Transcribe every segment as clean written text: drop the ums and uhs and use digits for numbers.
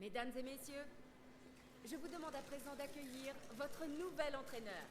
Mesdames et messieurs, je vous demande à présent d'accueillir votre nouvel entraîneur.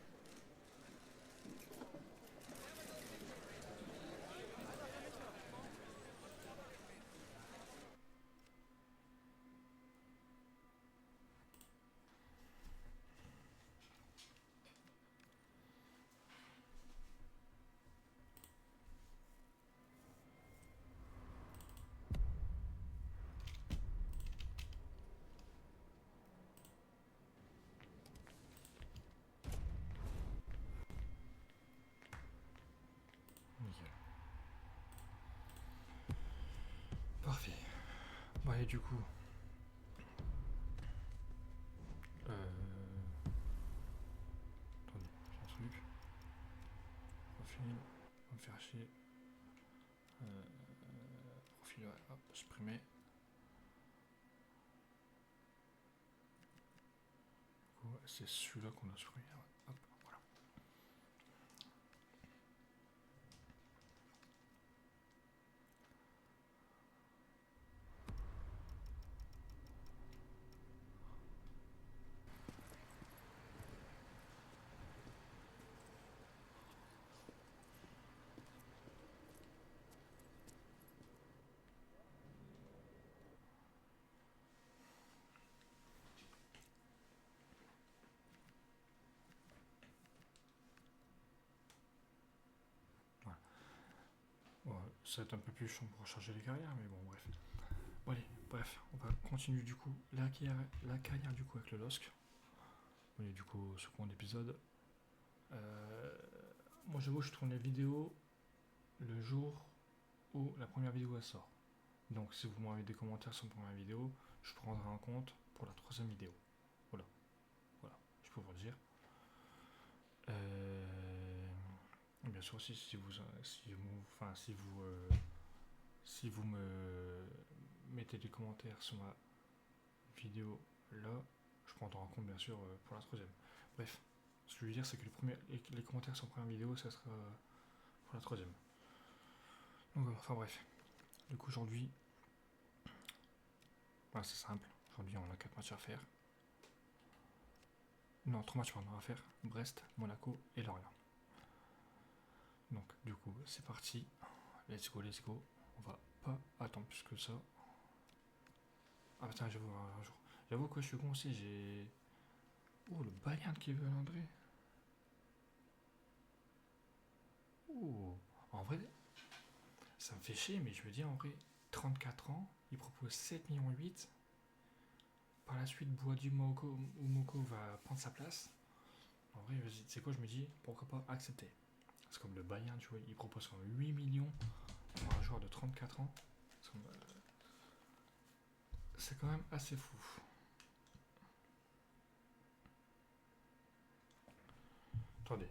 Nickel. Parfait. Bon, et du coup... Attendez, j'ai un truc. Profil, on va me faire chier. Profil, ouais, hop, supprimer. Du coup, c'est celui-là qu'on a supprimé. Ouais, hop, voilà. Voilà. Bon, ça va être un peu plus chiant pour recharger les carrières, mais bon, bref. Bon, allez, bref, on va continuer du coup la carrière du coup avec le LOSC. On est du coup au second épisode. Moi j'avoue, je tourne les vidéos le jour où la première vidéo elle sort. Donc si vous m'envoyez des commentaires sur la première vidéo, je prendrai en compte pour la troisième vidéo. Voilà, voilà, je peux vous le dire. Bien sûr aussi si vous me mettez des commentaires sur ma vidéo là, je prendrai en compte bien sûr pour la troisième. Bref, ce que je veux dire c'est que les commentaires sur la première vidéo, ça sera pour la troisième. Donc enfin bref. Du coup aujourd'hui, voilà, c'est simple. Aujourd'hui on a 4 matchs à faire. Non, 3 matchs pardon, à faire. Brest, Monaco et Lorient. Donc du coup c'est parti. Let's go, let's go. On va pas attendre plus que ça. Ah putain, j'avoue que je suis con aussi, j'ai... Oh, le Bayern qui veut André. Oh, en vrai, ça me fait chier, mais je veux dire, en vrai, 34 ans, il propose 7,8 millions. Par la suite, Boadu ou Moko va prendre sa place. En vrai, vas-y, c'est quoi, je me dis, pourquoi pas accepter. C'est comme le Bayern, tu vois, il propose quand même 8 millions pour un joueur de 34 ans. C'est quand même assez fou. Attendez.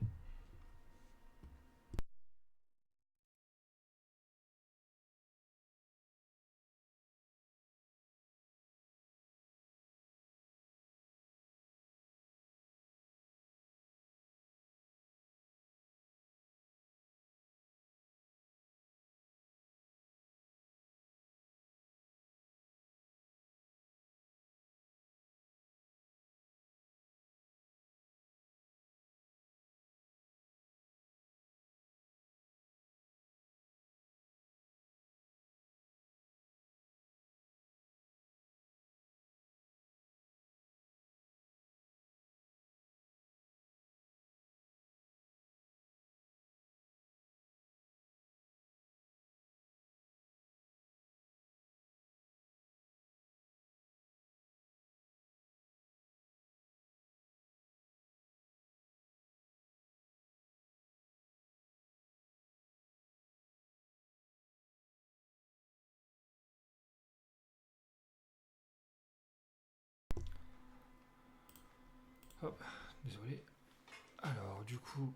Hop, désolé. Alors, du coup,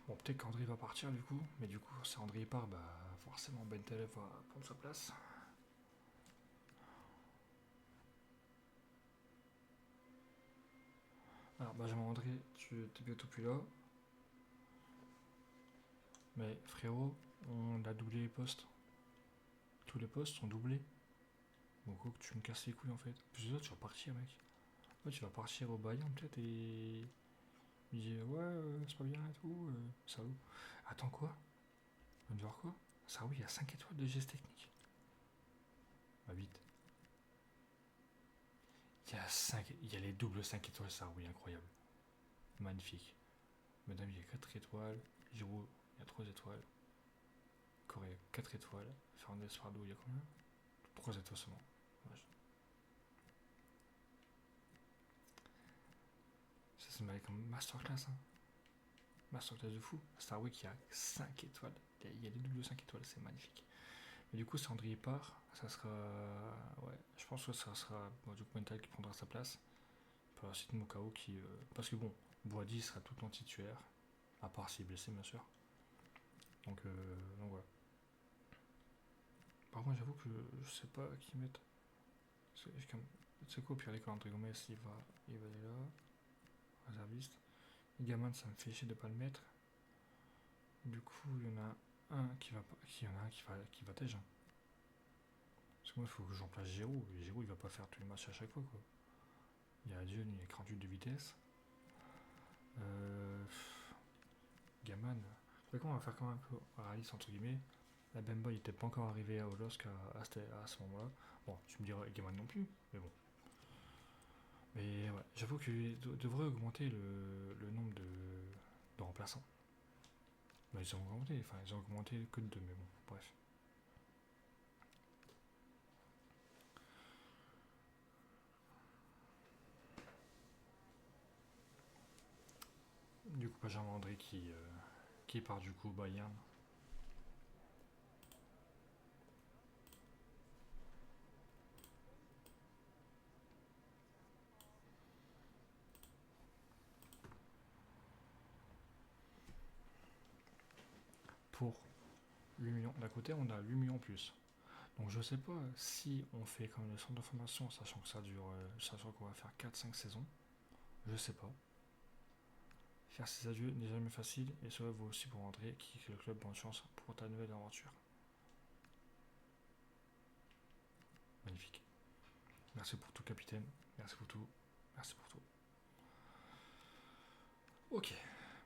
bon, peut-être qu'André va partir du coup, mais du coup, si André part, bah forcément Bentaleb va prendre sa place. Alors, Benjamin André, tu es bientôt plus là. Mais frérot, on a doublé les postes. Tous les postes sont doublés. Bon, quoi que tu me casses les couilles en fait. Plus de ça, tu vas partir, mec. Ouais, tu vas partir au Bayern peut-être et. Il dit ouais, c'est pas bien et tout. Salaud. Attends, quoi? On va voir quoi? Ça, oui, il y a 5 étoiles de geste technique. Bah, vite. Il y a les doubles 5 étoiles, ça, oui, incroyable. Magnifique. Madame, il y a 4 étoiles. Giroud, il y a 3 étoiles. Corée, 4 étoiles. Fernandez Pardo, il y a combien? 3 étoiles seulement. Dommage. Ça, c'est mal comme masterclass, hein. Masterclass de fou. Star Week, il y a 5 étoiles. Il y a des doubles 5 étoiles, c'est magnifique. Et du coup, si Andrier part, ça sera. Ouais, je pense que ça sera du coup Mental qui prendra sa place. Par la suite, Mokao qui. Parce que bon, Boadi sera tout le temps titulaire. À part s'il est blessé, bien sûr. Donc voilà. Par contre, j'avoue que je sais pas qui mettre. C'est quoi, au pire des cas, André Gomez, il va aller là. Réserviste. Gaman, ça me fait chier de pas le mettre. Du coup, il y en a un qui va tège. Hein. Parce que moi, il faut que j'en place Giroud. Et Giroud, il va pas faire tous les matchs à chaque fois, quoi. Il y a Dieu, il y a 48 de vitesse. Gaman. C'est qu'on va faire quand même un peu réaliste, entre guillemets. La Bemba, il était pas encore arrivé au LOSC à ce moment-là. Bon, tu me diras Gaman non plus, mais bon. Mais ouais, j'avoue qu'il devrait augmenter le nombre de remplaçants. Bah, ils ont augmenté que de 2, mais bon, bref. Du coup, Benjamin André qui part du coup au Bayern. Pour 8 millions. D'un côté, on a 8 millions plus. Donc je sais pas si on fait comme le centre de formation, sachant que ça dure, sachant qu'on va faire 4-5 saisons. Je sais pas. Faire ses adieux n'est jamais facile et cela vaut aussi pour André qui quitte le club. Bonne chance pour ta nouvelle aventure. Magnifique. Merci pour tout, capitaine. Merci pour tout. Merci pour tout. Ok,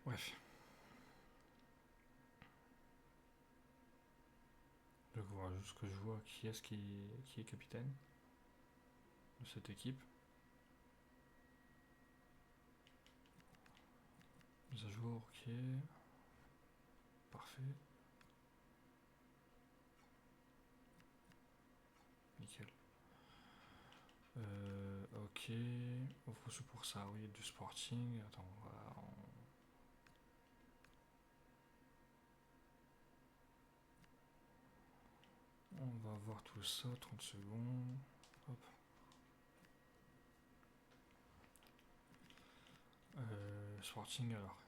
bref. Donc voilà, juste que je vois qui est-ce qui est capitaine de cette équipe. Mise à jour, ok. Parfait. Nickel. Ok. Offre pour ça, oui, du sporting. Attends, on va voir tout ça, 30 secondes. Hop. Sporting, alors.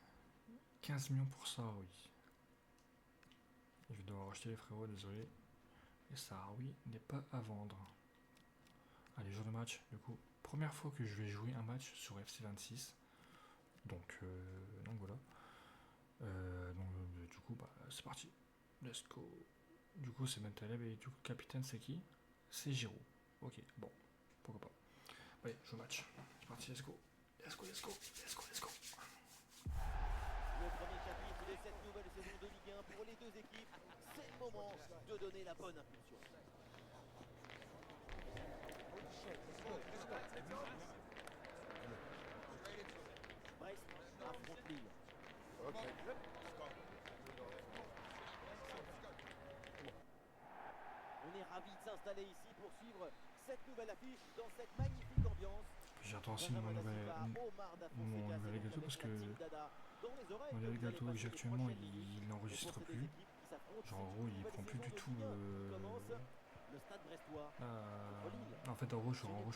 15 millions pour ça, oui. Je vais devoir acheter les frérots, désolé. Et ça, oui, n'est pas à vendre. Allez, jour de match, du coup. Première fois que je vais jouer un match sur FC26. Donc voilà. Du coup, bah, c'est parti. Let's go. Du coup, c'est Bentaleb et du coup, le capitaine, c'est qui? C'est Giroud. Ok, bon, pourquoi pas. Allez, joue match. C'est parti, let's go. Let's go, let's go, let's go, let's go. Le premier chapitre de cette nouvelle saison de Ligue 1 pour les deux équipes. C'est le moment de donner la bonne impulsion. Brest affronte Lille. On est ravis de s'installer ici pour suivre cette nouvelle affiche dans cette magnifique ambiance. J'attends aussi mon nouvel gâteau parce que mon nouvel gâteau que j'ai actuellement il n'enregistre plus. Genre en gros il prend plus du tout Le stade brestois. en fait en gros je peux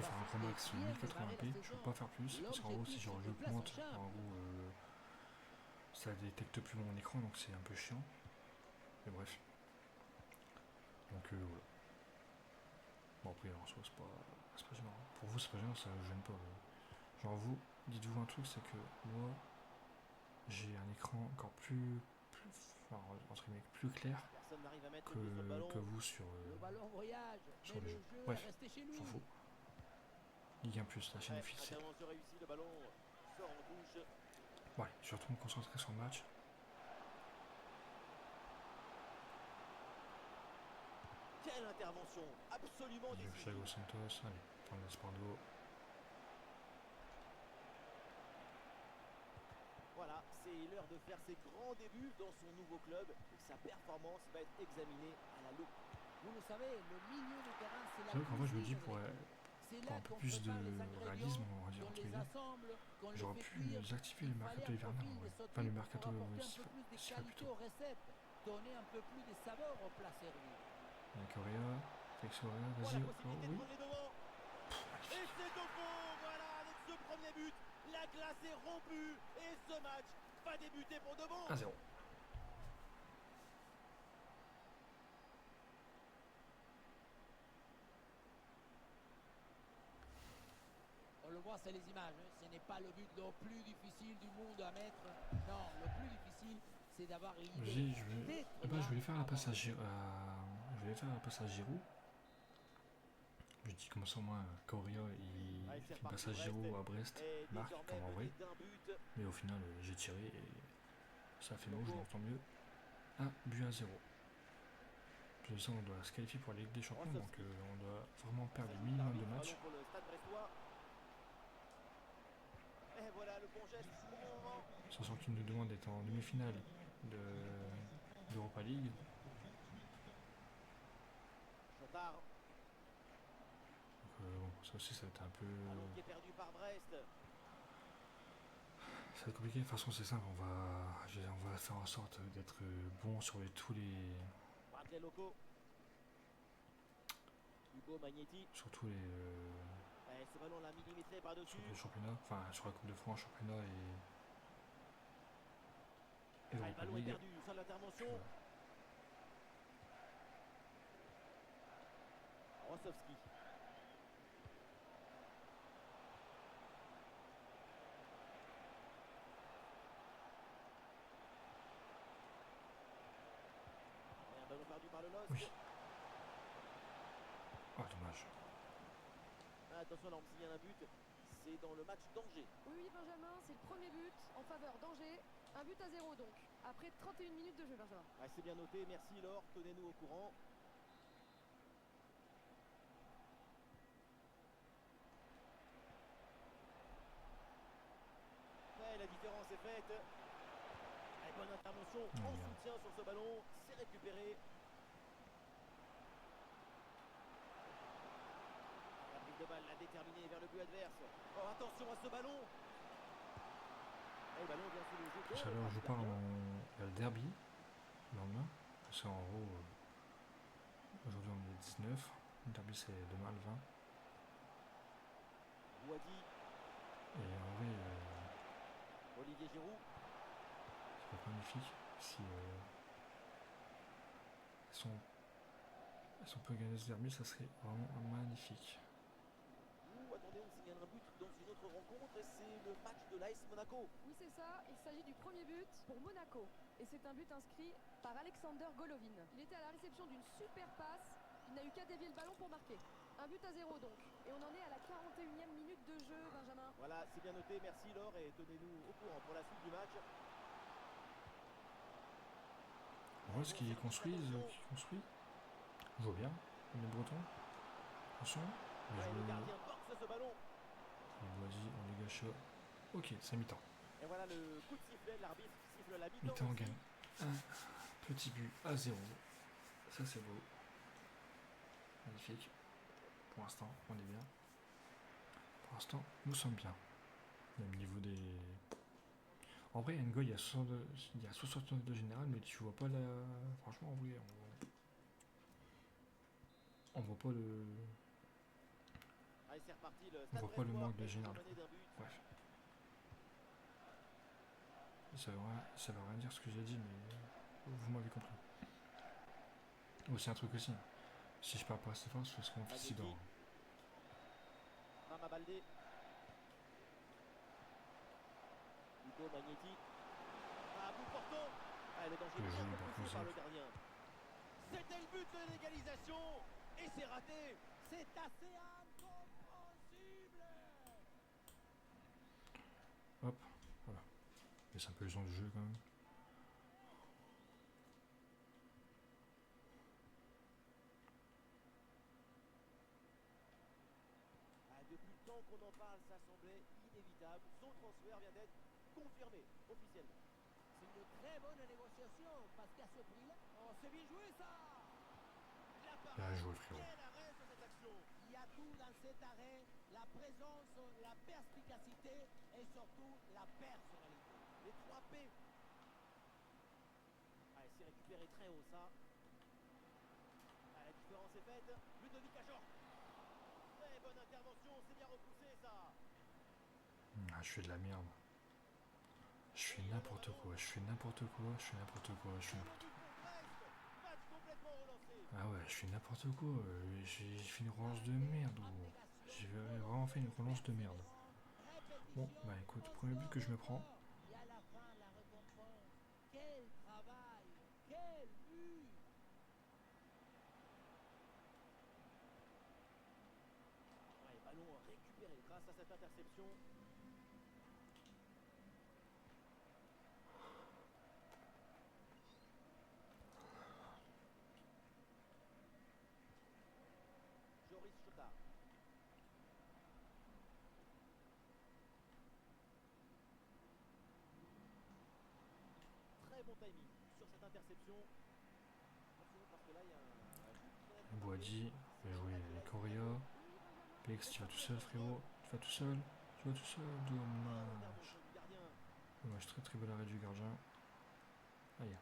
faire un grand max 1080p, je peux pas faire plus parce qu'en gros si je l'augmente en gros ça détecte plus mon écran donc c'est un peu chiant. Mais bref. Donc voilà. Bon après en soi c'est pas gênant. Pour vous c'est pas gênant, ça ne gêne pas. Genre vous, dites-vous un truc, c'est que moi j'ai un écran encore plus enfin, entre guillemets, plus clair Personne n'arrive à mettre le pied sur le ballon. que vous sur, Le ballon voyage, sur mais le le jeu. jeu Bref, est resté chez on lui. s'en fout. Ligue 1 plus, la chaîne est Ouais, fixée. intervention réussie, le ballon sort en touche. Bon, allez, surtout me concentrer sur le match. Quelle intervention, absolument Thiago décisive. Santos, allez, prendre l'espoir de haut. Voilà, c'est l'heure de faire ses grands débuts dans son nouveau club et sa performance va être examinée à la loupe. Vous le savez, le milieu de terrain, c'est la C'est vrai qu'en vrai, je me dis cuisine pour de l'équipe. C'est un là peu qu'on plus de prépare les ingrédients, réalisme, on va dire qu'on entre les guillemets, assemble, qu'on les j'aurais fait pu cuire. désactiver Il le fallait mercato un hivernal profil en de vrai. ce Enfin, le type mercato pour apporter un estival peu plus de estival qualité plutôt. aux recettes, donner un peu plus de saveur au plat servi. Avec Correa, Félix Correa, Voilà vas-y, la possibilité de oui. prendre les devants. Et c'est au fond, voilà, avec ce premier but, la glace est rompue et ce match va débuter pour de bon. 1-0. On le voit, c'est les images. Hein. Ce n'est pas le but le plus difficile du monde à mettre. Non, le plus difficile, c'est d'avoir l'idée d'être là Je voulais faire la avant passe à le Giroud. Je voulais faire la passe à Giroud. Je dis comme ça, moi, Correa, il Allez, c'est fait une passe reparti, à Giroud Brest à Brest, est marque désormais comme en vrai. mené d'un but. Mais au final, j'ai tiré et ça a fait mouche, Loco. donc tant mieux. 1-0. De ça, on doit se qualifier pour la Ligue des Champions, donc on doit vraiment perdre le minimum de matchs. Pour le Stade Brestois. Et voilà le bon geste au bon moment. Sachant qu'il nous demande d'être en demi-finale d'Europa League. Chotard, Donc, bon, ça aussi, ça va être un peu. ballon qui est perdu par Brest. Ça va être compliqué. De toute façon, c'est simple. On va faire en sorte d'être bon sur tous les. Bradley Loco. Hugo Magnetti. Sur tous les. Et ce ballon l'a millimétré par-dessus. Sur les championnats. Enfin, sur la Coupe de France, championnat et. Le Europa ballon est League. perdu, fin de l'intervention. Voilà. Rossovski. Et un ballon perdu par le LOSC. Oui. Ah, dommage. Attention là, on me signale un but. C'est dans le match d'Angers. Oui, Benjamin, c'est le premier but en faveur d'Angers. Un but à 0 donc, après 31 minutes de jeu, Benjamin. Ah, c'est bien noté, merci Laure, tenez-nous au courant. Ouais, la différence est faite. Allez, bonne intervention en bien. soutien sur ce ballon, c'est récupéré. La prise de balle l'a déterminé vers le but adverse. Oh, attention à ce ballon. Et le ballon vient sous le jeu. Tout à l'heure, je parle il y a le derby. Le lendemain. C'est en gros. Aujourd'hui, on est le 19. Le derby, c'est demain le 20. Wadi, Et en vrai, Olivier Giroud. ça va être magnifique. Si on peut gagner ce derby, ça serait vraiment magnifique. Attendez, on signale un but dans une autre rencontre et c'est le match de l'AS Monaco. Oui, c'est ça, il s'agit du premier but pour Monaco. Et c'est un but inscrit par Alexander Golovin. Il était à la réception d'une super passe, il n'a eu qu'à dévier le ballon pour marquer. Un but à 0 donc. Et on en est à la 41e minute de jeu, Benjamin. Voilà, c'est bien noté, merci Laure et tenez-nous au courant pour la suite du match. En vrai, ce qu'ils construisent, je vois bien. Les Bretons. Attention. Ouais, le gardien boxe ce ballon. Vas-y, on dégage ça. Ok, c'est mi-temps. Et voilà le coup de sifflet, l'arbitre siffle la mi-temps. Mi-temps, on aussi. gagne. Un petit but à 0. Ça, c'est beau. Magnifique. Pour l'instant, on est bien. Pour l'instant, nous sommes bien. Même niveau des. En vrai, Ngo, il y a 62 de général, mais tu vois pas la. Franchement, en vrai, on voit pas le. Allez, c'est reparti, le On Stade voit pas le Brestois manque de est général. mené d'un but. Bref. Ça veut rien dire ce que j'ai dit, mais vous m'avez compris. C'est un truc aussi. Si je parle pas assez fort, c'est parce que mon fils il dort. Mama Baldé. Hugo Magnetti. Ah, bout portant. Ah, le danger J'ai bien joli compris par par le contre. gardien. C'était le but de l'égalisation et c'est raté. C'est assez incompréhensible. Hop, voilà. Laisse un peu le son du jeu quand même. Depuis le temps qu'on en parle, ça semblait inévitable. Son transfert vient d'être confirmé officiellement. C'est une très bonne négociation parce qu'à ce prix-là, oh, c'est bien joué ça. La Bien parade, joué, frérot. quel arrêt sur cette action. Il y a tout dans cet arrêt, la présence, la perspicacité et surtout la personnalité. Les 3 P. Allez, c'est récupéré très haut ça. Ah, la différence est faite. Ludovic Ajor. Très bonne intervention, c'est bien repoussé ça. Ah, je fais de la merde. Je fais n'importe quoi, je fais n'importe quoi, je fais n'importe quoi, je fais n'importe quoi. Match complètement relancé. Ah ouais, je fais n'importe quoi. J'ai fait une relance de merde. J'ai vraiment fait une relance de merde. Bon, bah écoute, premier but que je me prends. Et à la fin, la récompense. Quel travail, quel but. Ouais, ballon récupéré grâce à cette interception. Joris Chota. Très bon timing sur cette interception. Attention parce que là il y a un but qui vient d'être marqué. Boadi, bien joué, les Correa. Lex, tu vas tout seul, frérot. Tu vas tout seul. Tu vas tout seul. Dommage. Intervention du gardien. Dommage, très très bel arrêt du gardien. Aïe.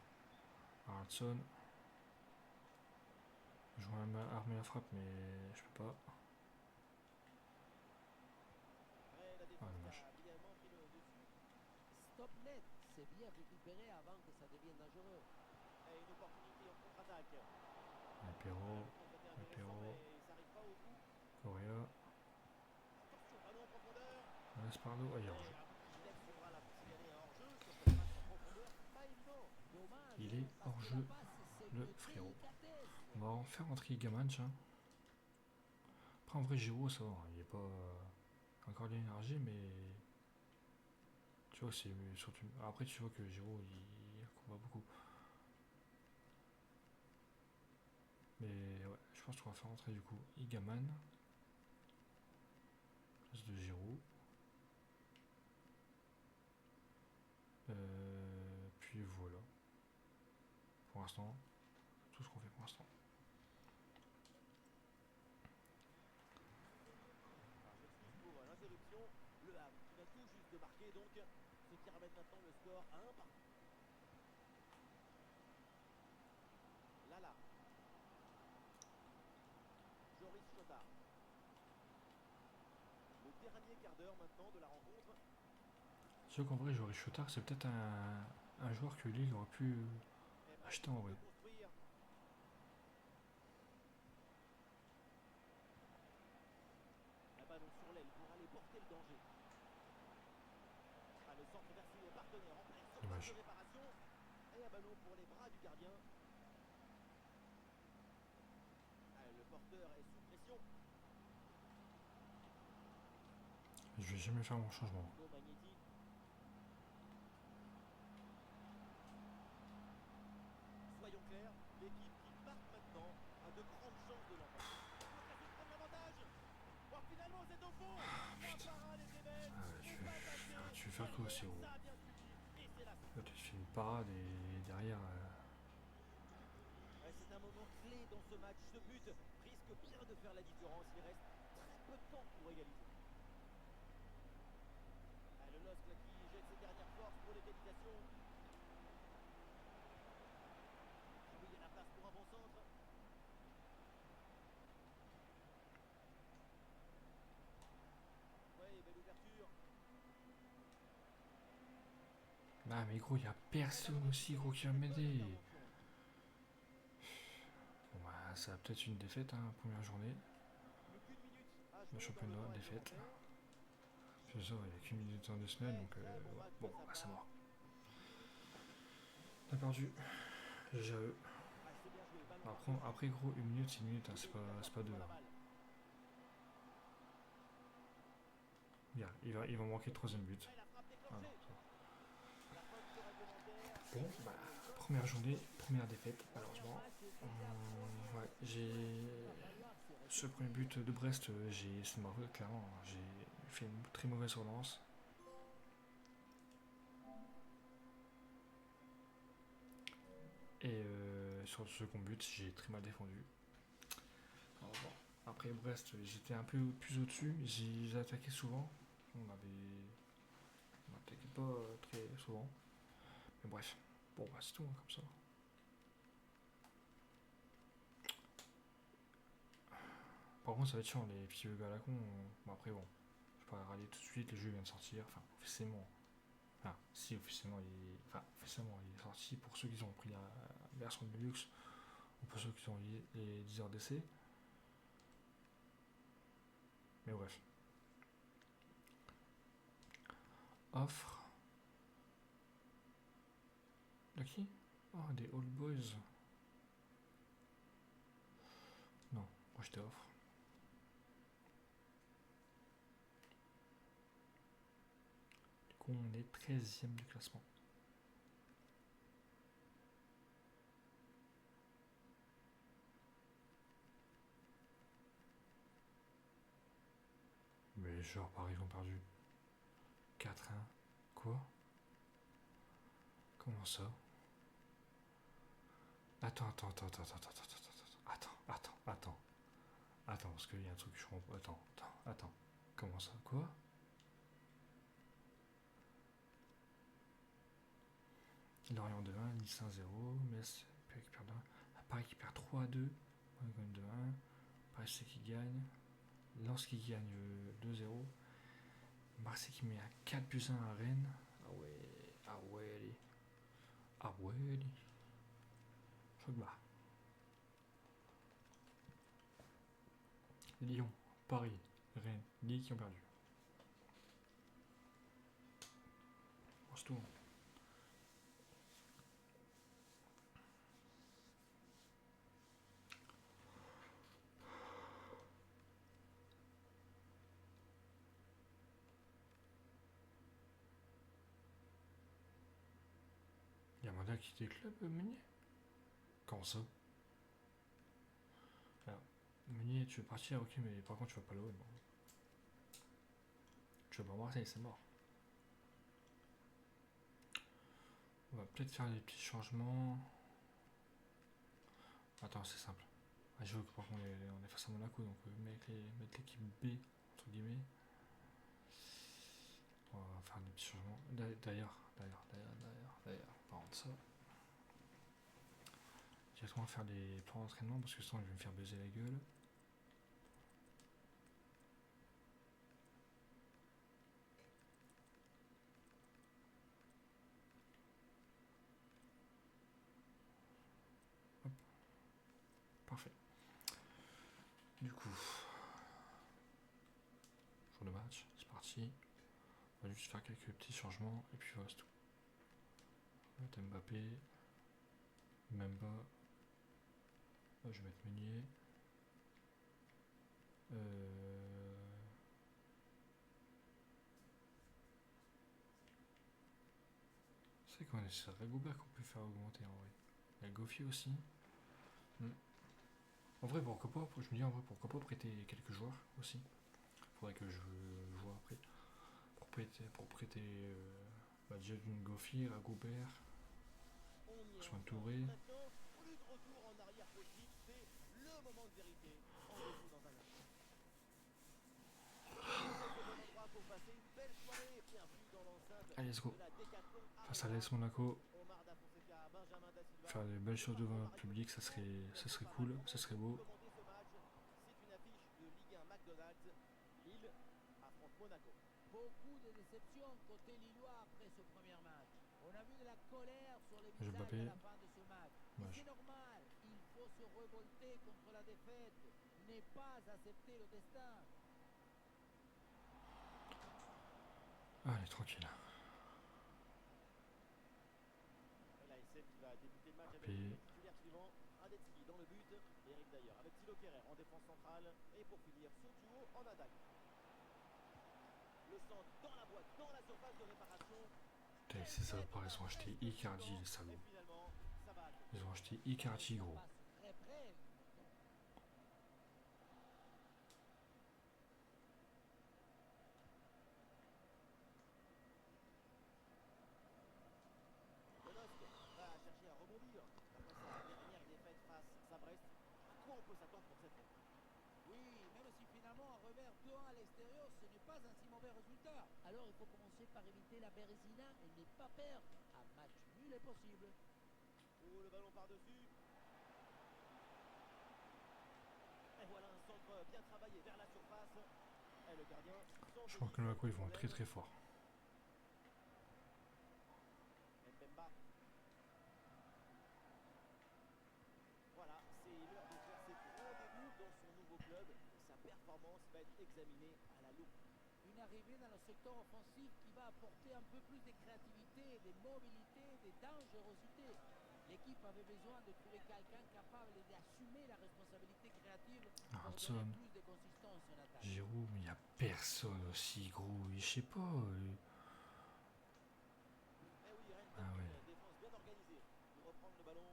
Haraldson. Je vois armer la frappe, mais je peux pas. Ouais, la Ah, défense dommage. a brillamment pris le dessus. Stop net, c'est bien récupéré avant que ça devienne dangereux. Et une opportunité en contre-attaque. Et Perrault. Le contre était Et intéressant Perrault. mais ça n'arrive pas au bout. Correa. Attention, ballon en profondeur. Espardo. Aïe, Et hors-jeu. l'arbitre qui lève son bras là pour signaler un hors-jeu sur cette passe en profondeur. Pas évident. Dommage, Il est parce que hors-jeu, la passe, c'est le une frérot. délicatesse. On va en faire rentrer Gaman, tiens. Après, en vrai, Giroud, ça va. Il est pas encore de l'énergie, mais. Tu vois, c'est surtout. Après, tu vois que Giroud, il combat beaucoup. Mais ouais, je pense qu'on va faire rentrer du coup Igaman. Place de Giroud. Puis voilà. Pour l'instant, tout ce qu'on fait pour l'instant. Alors, j'excuse pour l'interruption. Le Havre qui vient tout juste de marquer donc. Ce qui ramène maintenant le score à 1 partout. Lala. Joris Chota. Le dernier quart d'heure maintenant de la rencontre. C'est sûr qu'en vrai, Joris Chotard, c'est peut-être un joueur que Lille aurait pu Et pas acheter en vrai. de construire. Un ballon sur l'aile pour aller porter le danger. Ah, le centre versé au partenaire en pleine surface Dommage. de réparation. Et un ballon pour les bras du gardien. Ah, le porteur est sous pression. Je vais jamais faire mon changement. Hugo Magnetti. Soyons clairs, l'équipe qui marque maintenant a de grandes chances de l'emporter. L'occasion de prendre l'avantage. Oh, finalement, c'est au fond. La parade était belle. Ah, Faut pas passer. tu veux faire quoi, Siro? Ça a bien suivi. Et c'est la fin. Là, tu te fais une parade et derrière. Ouais, c'est un moment clé dans ce match. Ce but risque bien de faire la différence. Il reste très peu de temps pour égaliser. Ah, le LOSC là, qui jette ses dernières forces pour l'égalisation. Ah oui, il y a la place pour un bon centre. Ouais, belle ouverture. Ah, mais gros, il y a personne aussi, gros, qui va m'aider. Bon, bah, ça va peut-être une défaite, hein, première journée. Plus qu'une minute à Le jouer dans championnat, le temps défaite. réglementaire. C'est ça, il n'y a qu'une minute en 2 semaines, donc Très bon match bon, de sa bah, ça part. va. On a perdu. GAE. Ah, c'est bien joué, ballon Après gros, 1 minute, c'est 1 minute, hein, c'est pas 2. pour la Hein. balle. Bien, il va manquer le 3ème but. Et la frappe Ah non, déclenchée. ça va. La faute réglementaire. Bon, bah, première journée, première défaite, malheureusement. Ouais, ce premier but de Brest, c'est de ma faute, clairement. J'ai fait une très mauvaise relance. Et sur le second but, j'ai très mal défendu. Alors, bon. Après Brest, j'étais un peu plus au-dessus. J'ai attaqué souvent. On attaquait pas très souvent. Mais bref. Bon, bah, c'est tout, hein, comme ça. Par contre, ça va être chiant, les petits bugs à la con. Bon, après, bon. Je vais pas râler tout de suite, le jeu vient de sortir. Enfin, officiellement. Enfin, si, officiellement, il est sorti pour ceux qui ont pris la version de luxe ou pour ceux qui ont les 10 heures d'essai. Mais bref. Offre. De qui? Oh, des Old Boys. Non, moi j'étais offre. Du coup, on est 13ème du classement. Mais genre, Paris ont perdu 4-1. Quoi? Comment ça? Attends. Attends, parce qu'il y a un truc que je comprends. Attends. Comment ça? Quoi? Lorient 2-1, Nice 1-0, Metz qui perd 2-1. Paris qui perd 3-2, Monaco 2-1, Paris qui gagne, Lens qui gagne 2-0, Marseille qui met à 4-1 à Rennes. Ah ouais. Choc bas. Lyon, Paris, Rennes, Lille qui ont perdu. Bon, c'est tout. Il y a mandat qui quitté le club, Meunier? Comment ça? Alors, Meunier, tu veux partir, ok, mais par contre, tu vas pas l'OM. Tu vas pas Marseille, c'est mort. On va peut-être faire des petits changements. Attends, c'est simple. Je veux que par contre on est face à Monaco, donc mettre l'équipe B, entre guillemets. On va faire des petits changements. D'ailleurs, parlant de ça, directement faire des plans d'entraînement parce que sinon je vais me faire baiser la gueule. Hop. Parfait. Du coup, jour de match, c'est parti. On va juste faire quelques petits changements et puis voilà, c'est tout. Mbappé, Memba. Je vais mettre Meunier. C'est quoi, c'est Ragoubert qu'on peut faire augmenter en vrai. Il y a Goffi aussi. En vrai, pourquoi pas, je me dis en vrai, pourquoi pas prêter quelques joueurs aussi. Faudrait que je vois après. Pour prêter déjà d'une Goffi, Ragoubert, Ousmane Touré. Maintenant, plus de retour en arrière possible, c'est le moment de vérité. Rendez-vous dans un instant. Au bon endroit pour passer une belle soirée. Bienvenue dans l'enceinte Allez, let's go. de la Décathlon Face à Arena. l'AS Monaco, Omar Da Fonseca, Benjamin Da Silva. faire des belles choses devant le public, ça serait cool, ça serait beau. Commenter ce match, c'est une affiche de Ligue 1 McDonald's. Lille affronte Monaco. Beaucoup de déceptions côté lillois après ce premier match. On a vu de la colère sur les Je visages Mbappé. à la fin de ce match. Ouais, C'est normal, il faut se révolter contre la défaite, n'est pas accepter le destin. Allez, tranquille. Et l'ASC Peut-être qu'il va débuter le match avec Puis- les titulaires suivants. Radetzky dans le but. Eric d'ailleurs avec Thilo Kerrer en défense centrale. Et pour finir, Sotuo en attaque. Le centre dans la boîte, dans la surface de réparation. Putain, c'est ça, pareil, ils ont acheté Icardi, les Et salauds. finalement, ça va à compte. Ils ont acheté Icardi, gros. Passe très près. Donosc va chercher à rebondir. Après sa dernière défaite face à Brest, à quoi on peut s'attendre pour cette rencontre? Oui, même si finalement un revers 2-1 à l'extérieur, ce n'est pas un si mauvais résultat. Alors il faut commencer par éviter la Bérésina et ne pas perdre. Un match nul est possible. Oh, le ballon par-dessus. Et voilà un centre bien travaillé vers la surface. Et le gardien, sans Je pense que le Monaco, ils vont très très fort. Mbemba. Voilà, c'est l'heure de faire ses gros débuts dans son nouveau club. Sa performance va être examinée à la loupe. Une arrivée dans le secteur offensif qui va apporter un peu plus de créativité, de mobilité, de dangerosité. L'équipe avait besoin de trouver quelqu'un capable d'assumer la responsabilité créative pour Hudson. donner plus de consistance en attaque. Giroud, mais il n'y a personne aussi, gros. Je sais pas. Eh oui, Rennes Ah ouais. une défense bien organisée. Pour reprendre le ballon.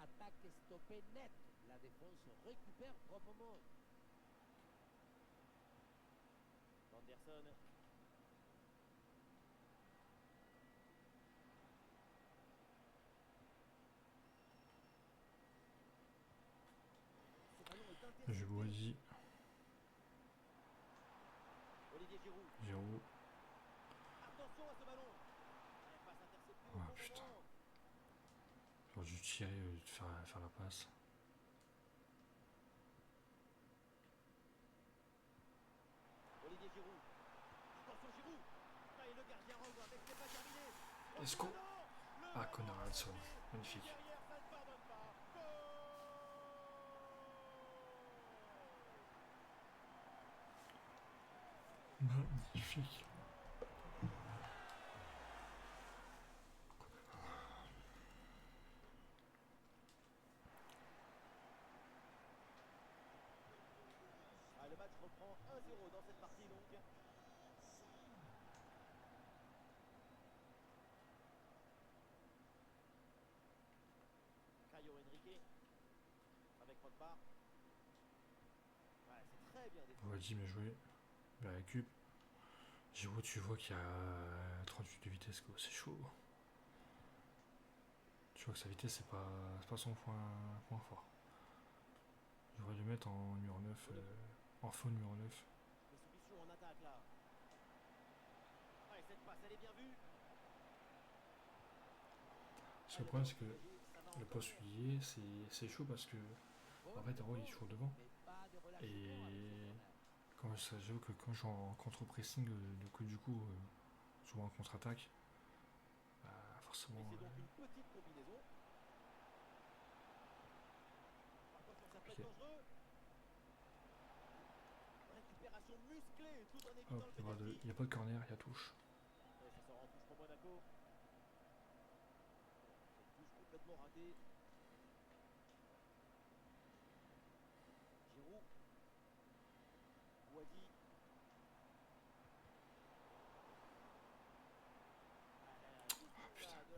Attaque stoppée nette. La défense récupère proprement. Anderson. Ce ballon est intercepté. Je vous dis, Olivier Giroud. Giroud. Attention à ce ballon. Et passe interceptée au Ah, bon putain. moment. J'aurais dû tirer, de faire la passe. Olivier Giroud. Attention Giroud. Ah, et le gardien renvoie, mais c'est pas terminé. Est-ce qu'on... Le Ah, ballon Connor est Hudson. sorti. Magnifique. Derrière, ça ne pardonne pas. Magnifique. Ah, le match reprend 1-0 dans cette partie donc. Caio Henrique avec Pogba. Ouais, c'est très bien défendu. Vas-y, bien joué. La récup. Giroud, tu vois qu'il y a 38 de vitesse, quoi. C'est chaud. Tu vois que sa vitesse, c'est pas son point fort. J'aurais dû mettre en numéro 9, en faux numéro 9. Les solutions en attaque là. Ouais, cette passe, elle est bien vue. Ce que le problème, c'est que le poste lié, c'est chaud parce que en fait, Haro, il est toujours devant. Mais pas de relâchement Et avec ce corner. j'avoue que quand je suis en contre-pressing, du coup, souvent en contre-attaque, bah, forcément. Et c'est donc une petite combinaison. Attention, ça peut être Ok. dangereux. Récupération musclée tout en évitant Hop, le penalty. il n'y a pas de corner, il y a touche. Et ça sort en touche pour Monaco. Cette touche complètement ratée. Giroud. Boadi.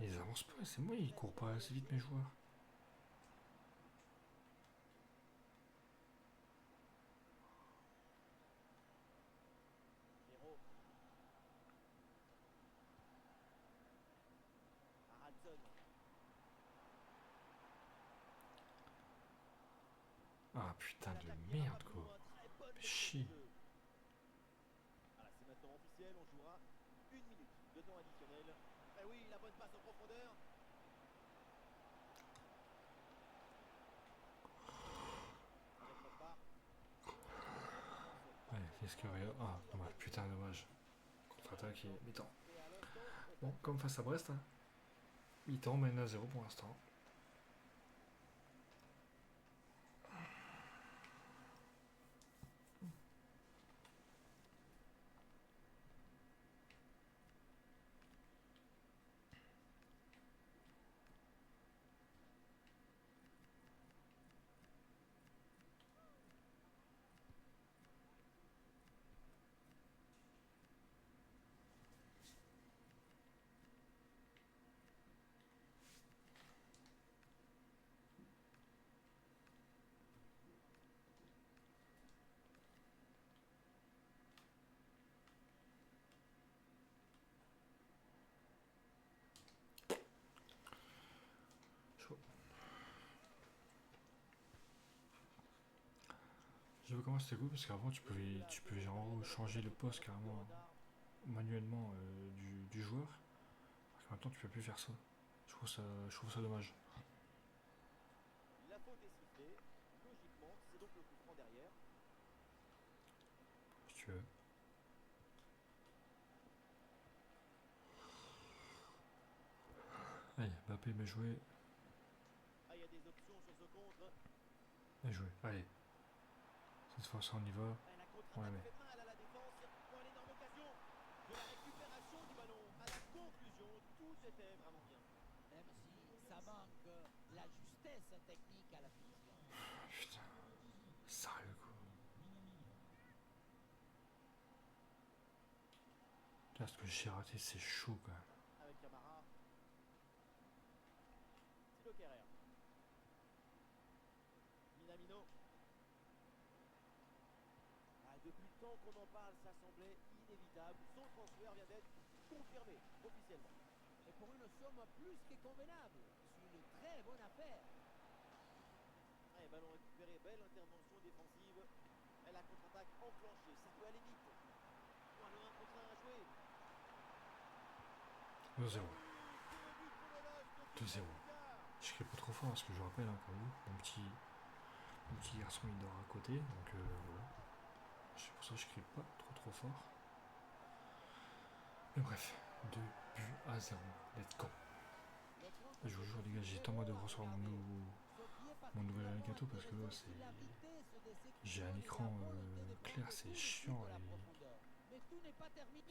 Ils avancent pas, c'est moi, ils courent pas assez vite, mes joueurs. Héros. Haraldson. Ah putain de L'attaque merde, n'ira pas plus quoi. loin. Très bonne Fais lecture chier. du jeu. Voilà, c'est maintenant officiel. On jouera 1 minute de temps additionnel. Eh oui, la bonne passe en profondeur. Avec Pogba. Ouais, qu'est-ce qu'il y aurait. Ah, dommage, putain, dommage. Contre-attaque et mi-temps. Et à l'instant, Bon, comme face à Brest, hein. Mi-temps, mène à 0 pour l'instant. comment c'était cool parce qu'avant tu pouvais genre changer le poste carrément manuellement du joueur. Alors que maintenant tu peux plus faire ça. Je trouve ça dommage. La faute est sifflée. Logiquement, c'est donc le coup franc derrière. Si tu veux. Allez, Mbappé, bien joué. Ah, il y a des options sur ce contre. Bien joué. Allez. Cette fois, ça on y va. Ah, la On la contre-attaque met. fait mal à la défense. Pour une énorme occasion. De la récupération du ballon à la conclusion, tout était vraiment bien. Même si ça manque la justesse technique à la finition. Putain. Sérieux quoi. Là, ce que j'ai raté, c'est chaud quand même. Avec Camara. Thilo Kerrer. Minamino. Ah, depuis le temps qu'on en parle, ça semblait inévitable. Son transfert vient d'être confirmé officiellement. Et pour une somme plus que convenable, c'est une très bonne affaire. Allez, ballon récupéré, belle intervention défensive. Et la contre-attaque enclenchée, ça peut aller vite. Bon, le 1 contre 1 à jouer. 2-0. Le but pour le LOSC de 2-0. Je crie pas trop fort parce que je rappelle encore où mon petit garçon il dort à côté, donc voilà. C'est pour ça que je crie pas trop fort. Mais bref, 2-0. Let's go. Je vous jure les gars, j'ai tant mal de recevoir mon nouvel Elgato parce que là j'ai un écran clair, c'est chiant et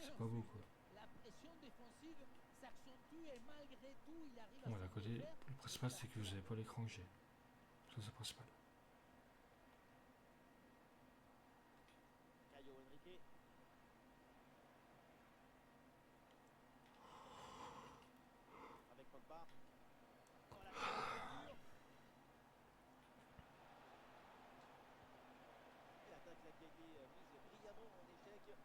c'est pas beau quoi. La pression défensive s'accentue et malgré tout, il arrive à Bon, à s'en côté, refaire. le principal c'est que vous avez pas l'écran que j'ai. Ça c'est le principal. Caio Henrique. Avec Pogba. Oh, la belle ouverture. Et l'attaque là qui a été mise brillamment en échec.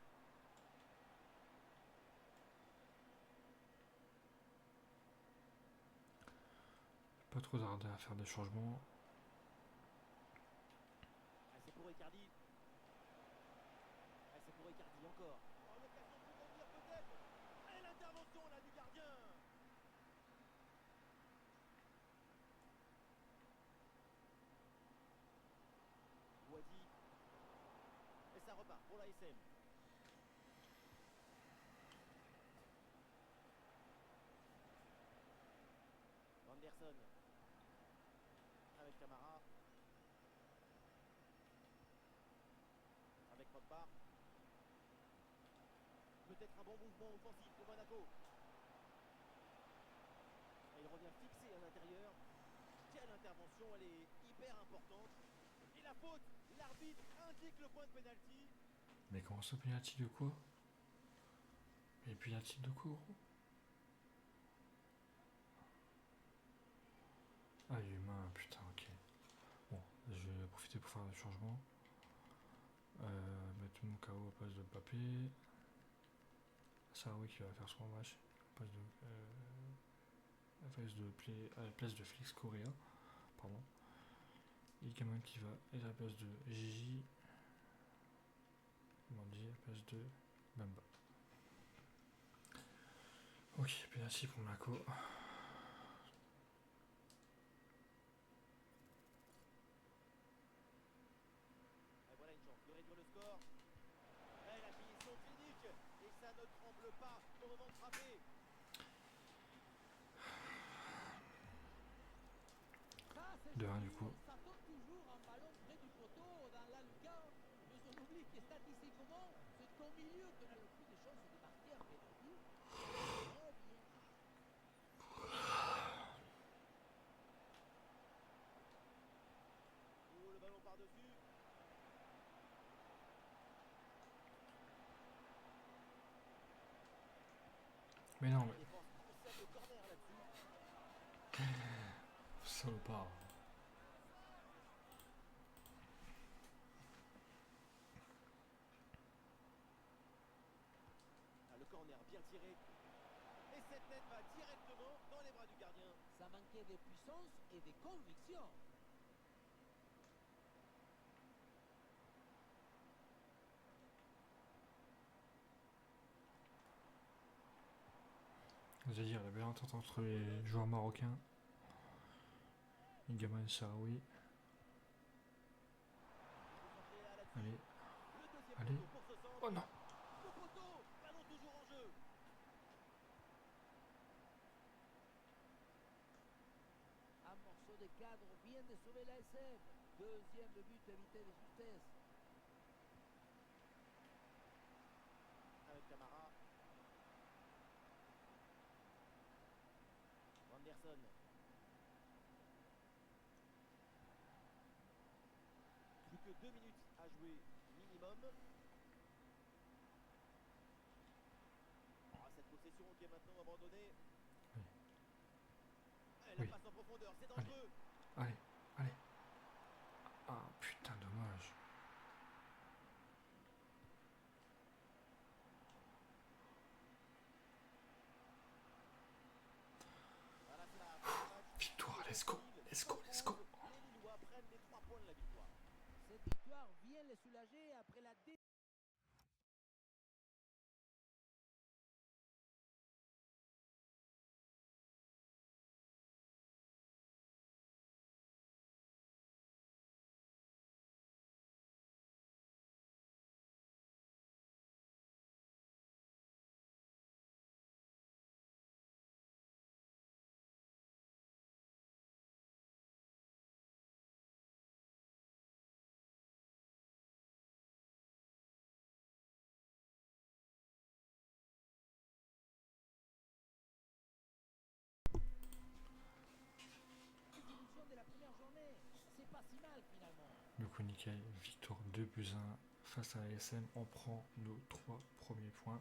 Pas trop tardé à faire des changements. Ah, c'est pour Icardi. Ah, c'est pour Icardi encore. Oh, l'occasion de rebondir peut-être. Et l'intervention là du gardien. Wadi. Et ça repart pour l'ASM. Anderson. Avec Camara. Avec Pogba. Peut-être un bon mouvement offensif pour Monaco. Et il revient fixé à l'intérieur. Quelle intervention, elle est hyper importante. Et la faute, l'arbitre indique le point de pénalty. Mais comment ça penalty de quoi? Et penalty de quoi gros? Ah humain, putain ok. Bon, je vais profiter pour faire des changements. Mettre mon KO à place de Mbappé. Saroui qui va faire son match à la place de Félix Correa. Pardon. Et Gamin qui va être à la place de Gigi. Mandi à la place de Bamba. Ok, penalty pour Monaco. Et voilà une chance de réduire le score. Et la finition clinique. Et ça ne tremble pas au moment de frapper. Ça, c'est 2-1 joli. du coup. On s'attend toujours un ballon près du poteau dans la lucarne. Mais on oublie que statistiquement, c'est au milieu qu'on a le plus de chances de marquer un penalty. Très bien. Oh, le ballon par-dessus. Mais non, La mais défense concède le corner là-dessus. salopard. Ah, le corner bien tiré. Et cette tête va directement dans les bras du gardien. Ça manquait de puissance et de conviction. te dire, la belle entente entre les joueurs marocains. Igaman Sarawi. Allez, allez. Oh non! Le poteau, ballon toujours en jeu. Un morceau de cadre vient de sauver l'ASM. Deuxième but évité de justesse. Avec Camara. Anderson. Plus que 2 minutes à jouer minimum. Oh, cette possession qui est maintenant abandonnée. Oui. La Oui. passe en profondeur, c'est Allez. dangereux. Allez, allez. Ah putain, dommage. Voilà, c'est la fin du match. Victoire, let's go, let's go, let's go. Les Lillois prennent les 3 points de la victoire. Cette victoire vient les soulager après la diminution de la première journée. C'est pas si mal finalement. Du coup, nickel, victoire 2-1 face à l'ASM. On prend nos 3 premiers points.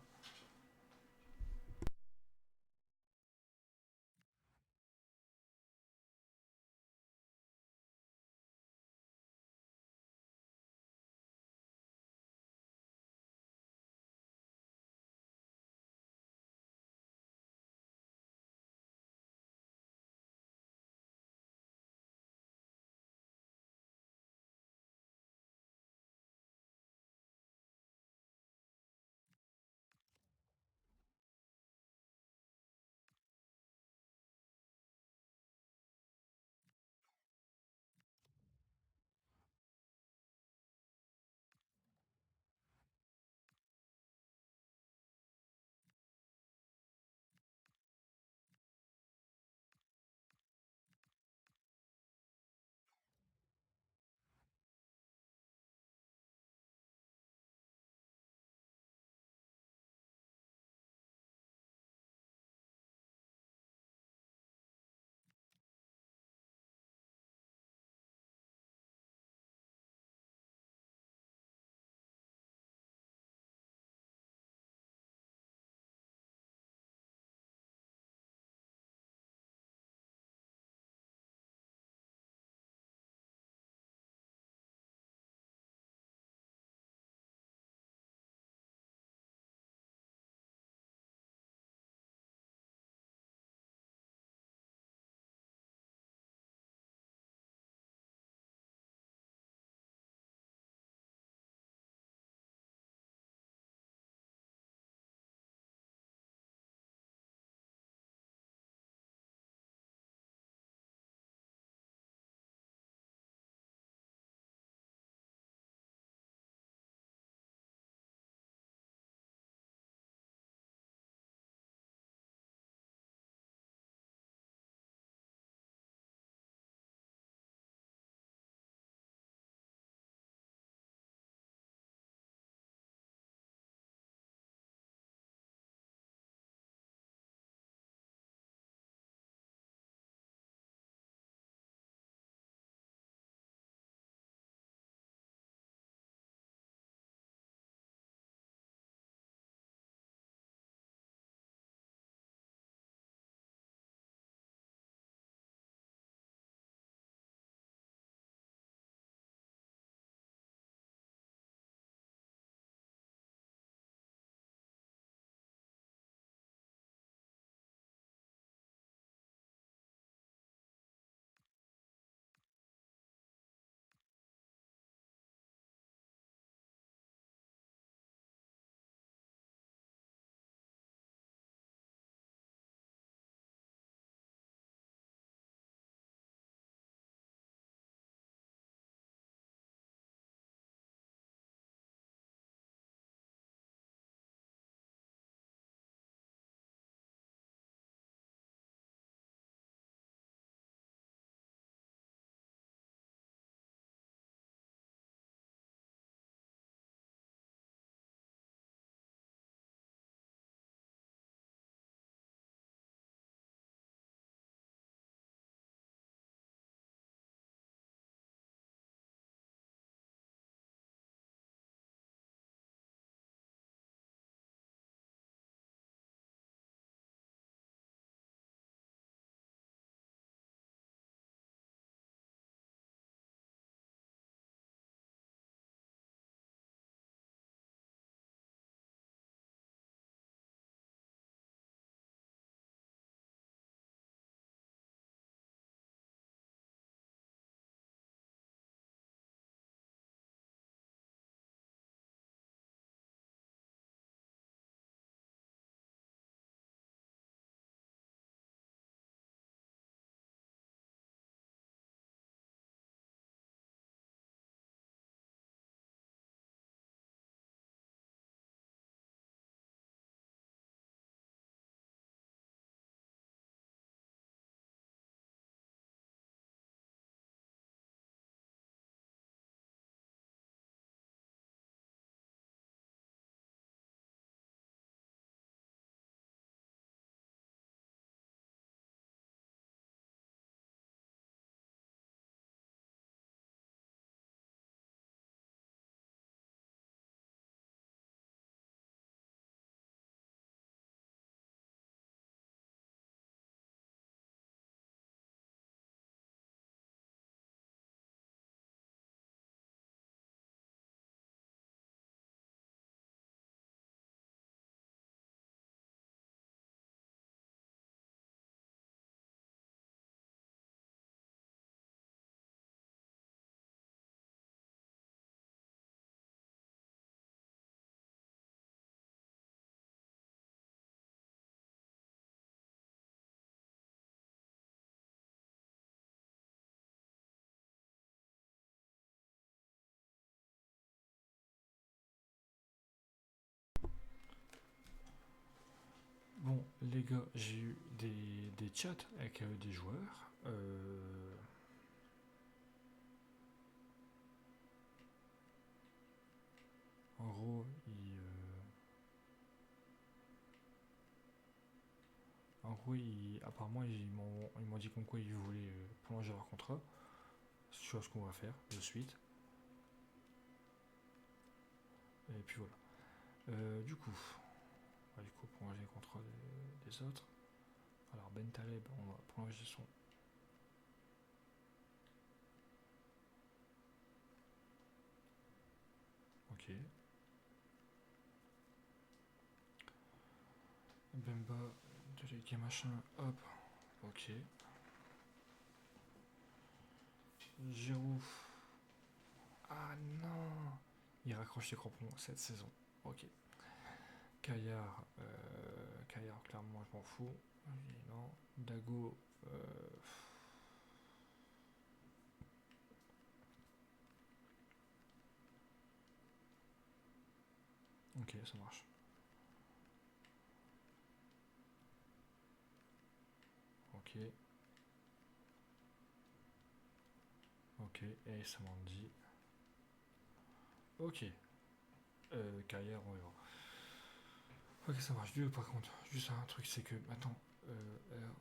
les gars, j'ai eu des chats avec des joueurs. En gros, apparemment, ils m'ont dit comme quoi ils voulaient prolonger leur contrat. Chose qu'on va faire de suite. Et puis voilà. Du coup, prolonger le contrat des autres. Alors Ben Taleb, on va prolonger son. Ok. Bemba, délégué machin, hop. Ok. Giroud. Ah non. Il raccroche les crampons cette saison. Ok. Caillard, clairement, je m'en fous. Non. Dago. Ok, ça marche. Ok. Ok, et ça m'en dit. Ok. Carrière, on verra. Ok, ça marche. Lui, par contre, juste un truc, c'est que maintenant,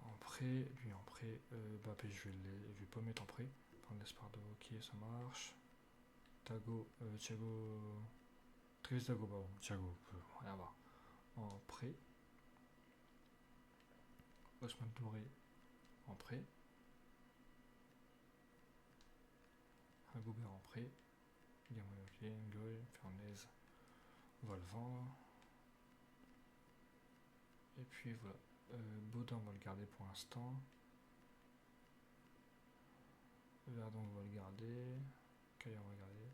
en prêt, lui en prêt, Bappé, je vais pas mettre en prêt. Prendre l'Espardo, ok, ça marche. Thiago. Travis Dago, pardon. Thiago, rien voir. En prêt. Osman Touré, en prêt. Agobert en prêt. Guillermo, ok. Ngoy, Fernandez, on va le vendre. Et puis voilà. Baudin, on va le garder pour l'instant. Verdon, on va le garder. Caillard, on va le garder.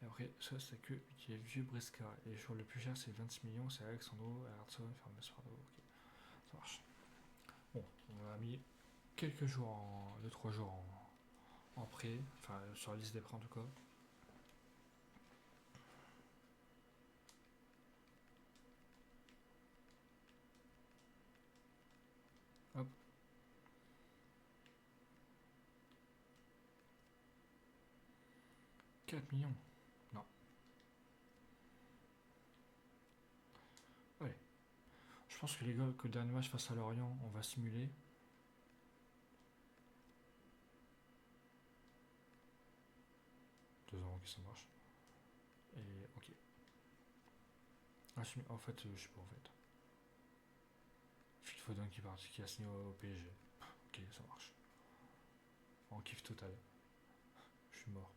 Et après, ça, c'est que qui est vieux Bresca. Et le joueur le plus cher, c'est 26 millions. C'est Alexandro, Alerson, Fernandez, Fardo. Ok, ça marche. Bon, on a mis quelques jours 2-3 jours en prêt. Enfin, sur la liste des prêts en tout cas. Hop. « 4 millions. Non. Allez. Je pense que les gars, que le dernier match face à Lorient, on va simuler. Ok, ça marche. Et ok. En fait, je sais pas en fait. Phil Foden qui a signé au PSG. Ok, ça marche. En kiff total. Je suis mort.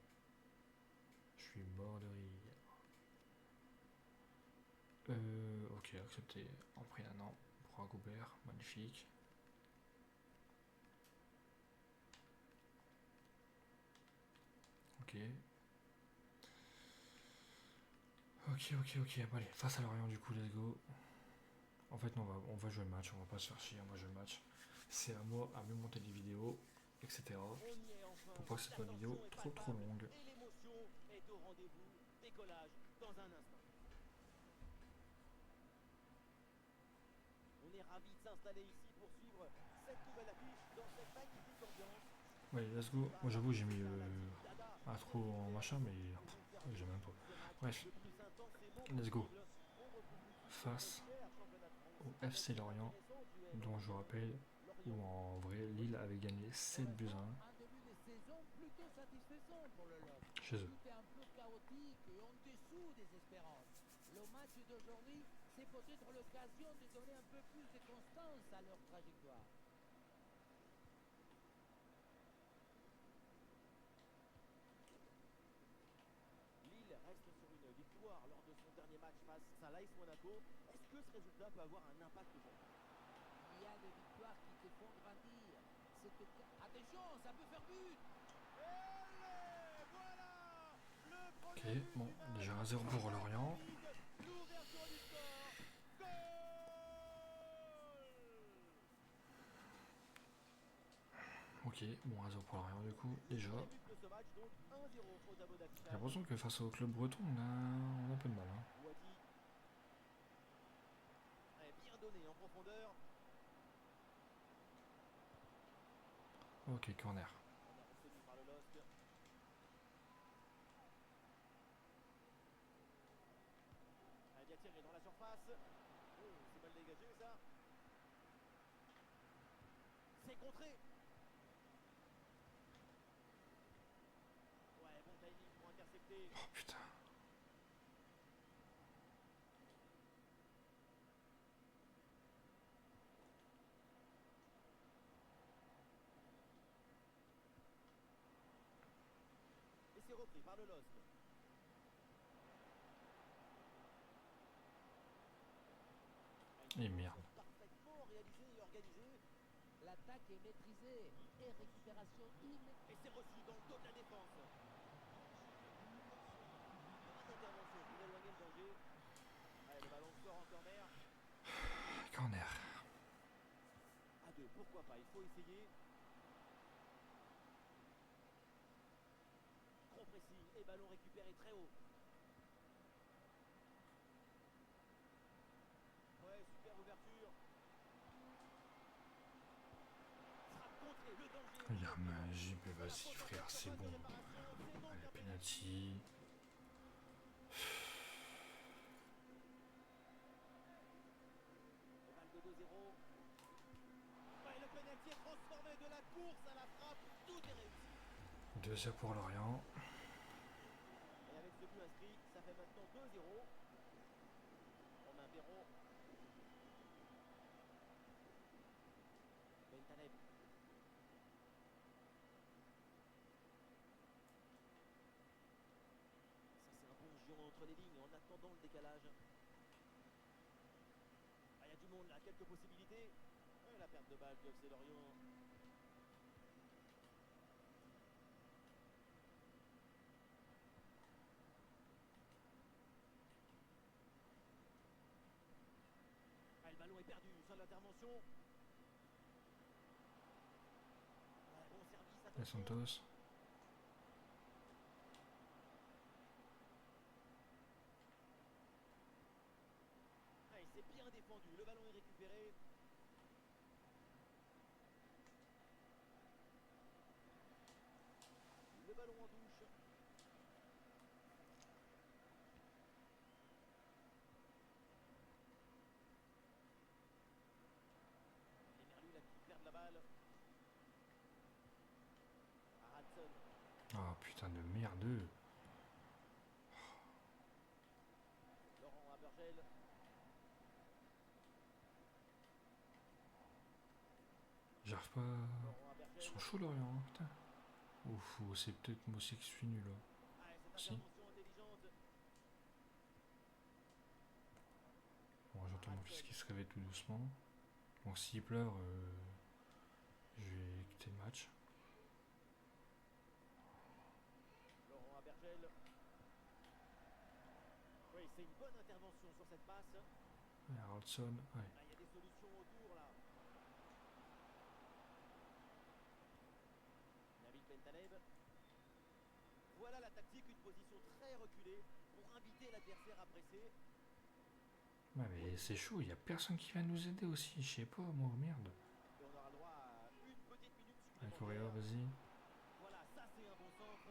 Je suis mort de rire. Ok, accepté. En prix un an pour Agobert. Magnifique. Ok. Ok. Bon, allez, face à Lorient du coup, let's go. En fait, non, on va jouer le match. On va pas se faire chier, on va jouer le match. C'est à moi à mieux monter les vidéos, etc. Pour pas que ce soit une vidéo trop longue. Et l'émotion est au rendez-vous. Décollage dans un instant. On est ravis de s'installer ici pour suivre cette nouvelle affiche dans cette magnifique ambiance. Ouais, let's go. Moi, j'avoue, j'ai mis un trop en machin, mais j'aime même pas. Bref, let's go. Face au FC Lorient, dont je vous rappelle, où en vrai, Lille avait gagné 7 buts à 1 Un début de saison plutôt satisfaisant pour le LOSC. chez eux. Tout est un peu chaotique et en dessous des espérances. Le match d'aujourd'hui, c'est peut-être l'occasion de donner un peu plus de constance à leur trajectoire. Lille reste sur une victoire lors de son dernier match face à l'AS Monaco. Est-ce que ce résultat peut avoir un impact aujourd'hui? Il y a des victoires qui te font grandir. Attention, ça peut faire but. Et voilà le Ok, premier but bon, du match. déjà 1-0 pour Lorient. L'ouverture du score. Goal! Ok, bon, 1-0 pour Lorient du coup, déjà. Premier but de ce match, donc 1-0 aux Abu Dhabi. J'ai l'impression que face au club breton, on a un peu de mal. Hein. Wadi est bien donné en profondeur. profondeur. Ok, corner. On est retenu par le LOSC. Diatir est dans la surface. Oh, c'est mal dégagé ça. C'est contré. Ouais, bon timing pour intercepter. Oh putain. Et c'est repris par le LOSC. Et merde. Parfaitement réalisé et organisé. L'attaque est maîtrisée et récupération immédiate. Et c'est reçu dans le dos de la défense. Bonne intervention pour éloigner le danger. Allez, le ballon sort en corner. Corner. À deux, pourquoi pas, il faut essayer. Trop précis et ballon récupéré très haut. Ouais, super ouverture. Frappe contrée, le danger. Il y a un magie, mais vas-y frère, c'est bon. Allez, penalty. Le balle de 2-0. Ouais, le penalty est transformé de la course à la frappe. Tout est réussi. 2-0 pour Lorient. Et avec ce but inscrit, ça fait maintenant 2-0. Romain Perrault. Bentaleb. Ça c'est un bon giron entre les lignes en attendant le décalage. Ah, il y a du monde là, quelques possibilités. Ouais, la perte de balle du FC Lorient. Ah, le ballon est perdu, seule l'intervention. Ouais, bon service, Et attention. Santos. Ah, il s'est bien défendu, le ballon est récupéré. Le ballon en touche. Les Merlus là qui perdent la balle. Aradson. Oh putain de merde. Laurent Abergel. J'arrive pas. Laurent Ils Abergel. sont chauds Lorient, hein, putain. Ouf, c'est peut-être moi aussi que je suis nul là. Ah, et cette Si. intervention intelligente. Bon, j'entends mon fils qui se réveille tout doucement. Donc s'il pleure, je vais quitter le match. Laurent Abergel. Oui, c'est une bonne intervention sur cette passe. Et Haraldson, ouais. Ah, il y a des solutions autour là. Nabil Bentaleb. Voilà la tactique, une position très reculée pour inviter l'adversaire à presser. Ouais, mais c'est chaud, il y a personne qui vient nous aider aussi. Je sais pas, moi, merde. Et on aura le droit à une petite minute Allez, supplémentaire. Correa, vas-y. Voilà, ça c'est un bon centre.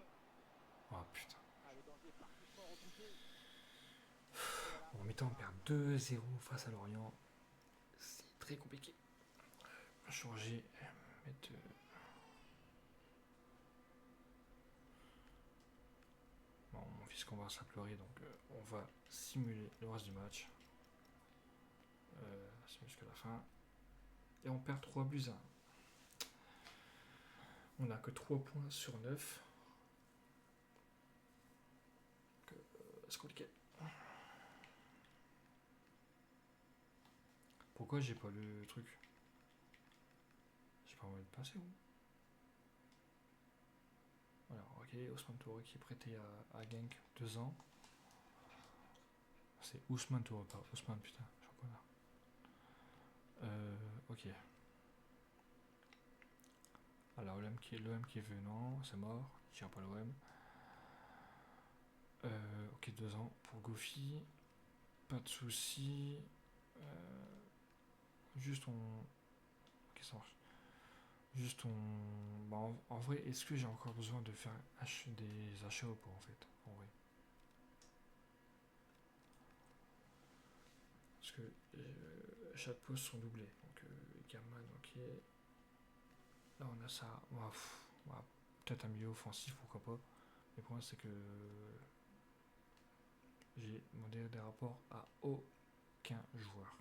Oh putain. Ah, le danger parfaitement repoussé. Bon, en mi-temps, on perd 2-0 face à Lorient. C'est très compliqué. Changer, mettre. Bon, mon fils commence à pleurer, donc on va simuler le reste du match. C'est jusqu'à la fin. Et on perd 3 buts à 1. On n'a que 3 points sur 9. Donc, c'est compliqué. Pourquoi j'ai pas le truc? J'ai pas envie de passer où? Alors, ok, Ousmane Touré qui est prêté à Genk 2 ans. C'est Ousmane Touré, pas Ousmane, putain, je suis un connard. Ok. Alors, l'OM qui est venant, c'est mort, il tient pas l'OM. Ok, 2 ans pour Goffy. Pas de soucis. Juste on... Ok, ça marche. Juste on... Bah, en vrai, est-ce que j'ai encore besoin de faire des achats ou pas, en fait? En vrai. Parce que chaque postes sont doublés. Donc, Gaman, ok. Là, on a ça. Bah, peut-être un milieu offensif, pourquoi pas. Mais le problème, c'est que j'ai demandé des rapports à aucun joueur.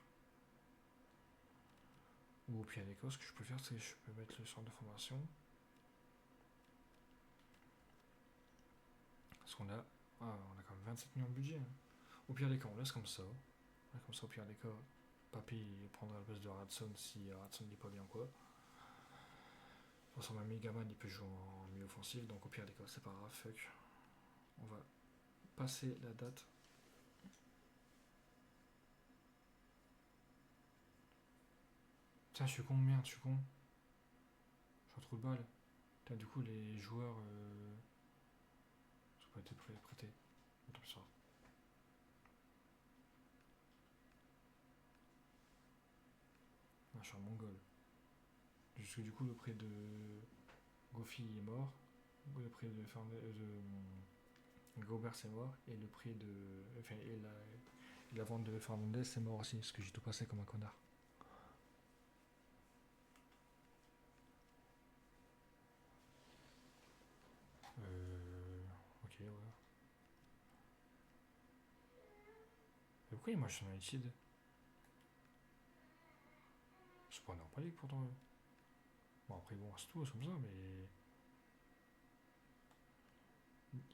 Ou au pire des cas, ce que je peux faire, c'est que je peux mettre le centre de formation. Parce qu'on a, on a quand même 27 millions de budget. Hein. Au pire des cas, on laisse comme ça. Comme ça, au pire des cas, Papy il prendra la place de Hudson si Hudson n'est pas bien quoi. De toute façon, même Megaman il peut jouer en milieu offensif, donc au pire des cas, c'est pas grave, fuck. On va passer la date. Tiens, je suis con, merde, je suis con. Je suis un trou de balle. Putain, du coup, les joueurs. Ça peut être prêté. Attends, ça. Ah, je suis un mongol. Jusque du coup, le prêt de Goffy est mort. Le prêt de Gobert c'est mort. Et le prêt de. Enfin, et la vente de Fernandez c'est mort aussi. Parce que j'ai tout passé comme un connard. Ok, ouais. Mais pourquoi moi je suis en United? C'est pas normal pourtant. Bon, après, bon, c'est tout, c'est comme ça, mais.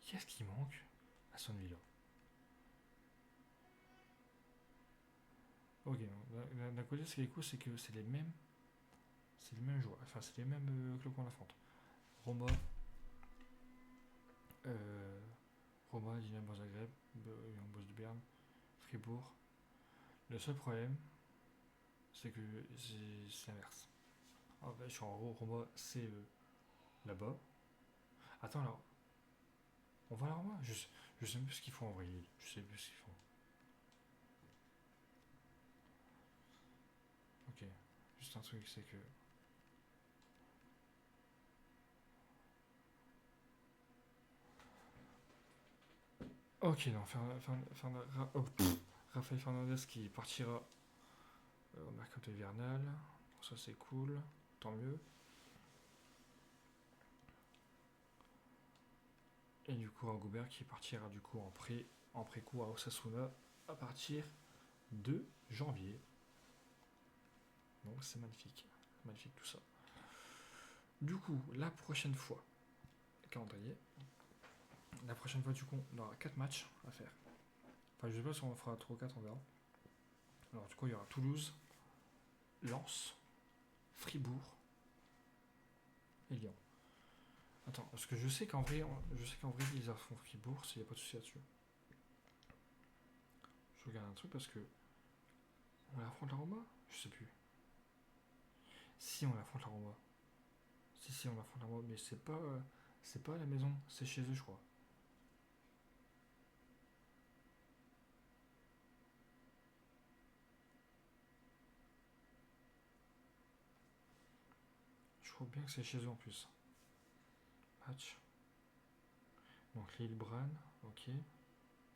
Qu'est-ce qui manque à Aston Villa? Ok, d'un côté, ce qui est cool, c'est que c'est les mêmes. C'est les mêmes joueurs. Enfin, c'est les mêmes clubs qu'on affronte. Roma. Roma, Dynamo Zagreb, Young Boys de Berne, Fribourg. Le seul problème, c'est que c'est l'inverse. Ah, bah, je suis en gros, Roma, c'est là-bas. Attends, alors. On va à la Roma je sais même plus ce qu'ils font en vrai. Je sais plus ce qu'ils font. Ok. Juste un truc, c'est que. Ok, non, Raphaël Fernandez qui partira au mercato hivernal. Bon, ça c'est cool, tant mieux. Et du coup, Goubert qui partira du coup en pré-coup à Osasuna à partir de janvier. Donc c'est magnifique. Magnifique tout ça. Du coup, la prochaine fois, calendrier. La prochaine fois, du coup, on aura 4 matchs à faire. Enfin, je sais pas si on en fera 3 ou 4, on verra. Alors, du coup, il y aura Toulouse, Lens, Fribourg et Lyon. Attends, parce que je sais qu'en vrai, ils affrontent Fribourg, s'il n'y a pas de souci là-dessus. Je regarde un truc parce que. On affronte la Roma? Je sais plus. Si, on affronte la Roma. Si, on affronte la Roma, mais c'est pas à la maison, c'est chez eux, je crois. Je crois bien que c'est chez eux en plus. Match. Donc Lille Bran, ok.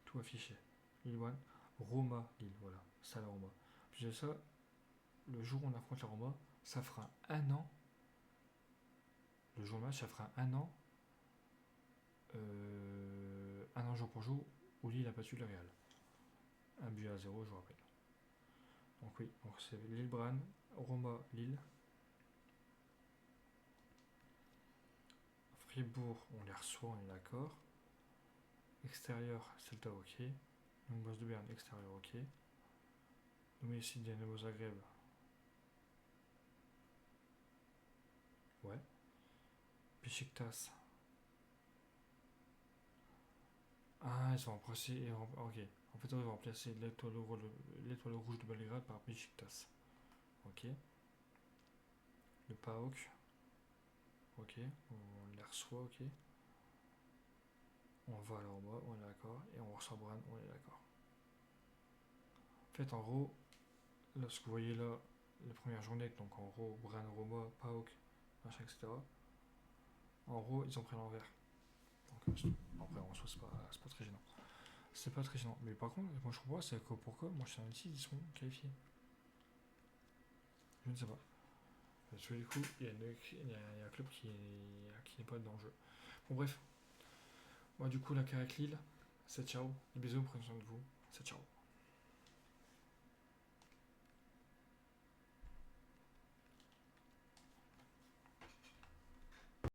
Tout affiché. Lille Bran, Roma, Lille, voilà. Ça la Roma. Puis ça, le jour où on affronte la Roma, ça fera un an. Le jour de match, ça fera un an. Un an jour pour jour où Lille a battu le Real. 1-0, je vous rappelle. Donc oui, donc c'est Lille Bran, Roma, Lille. Fribourg, on les reçoit, on est d'accord. Extérieur, Celta, ok. Donc Boss de Berne, extérieur, ok. Domicile Dynamo Zagreb. Ouais. Beşiktaş. Ah, ils sont remplacés. Ok. En fait, ils vont remplacer l'étoile rouge de Belgrade par Beşiktaş. Ok. Le PAOK. Ok. On les reçoit, ok. On va à la Roma, on est d'accord. Et on reçoit Bran, on est d'accord. En fait, en gros, là, ce que vous voyez là, la première journée, donc en gros, Bran, Roma, Pauk, machin, etc. En gros, ils ont pris l'envers. Donc, après, en soi, c'est pas très gênant. C'est pas très gênant. Mais par contre, moi je comprends pas, c'est que pourquoi Manchester United ils sont qualifiés. Je ne sais pas. Parce que du coup, il y a un club qui n'est pas dans le jeu. Bon, bref. Moi, du coup, la carré avec Lille, c'est ciao. Et bisous, prenez soin de vous. C'est ciao.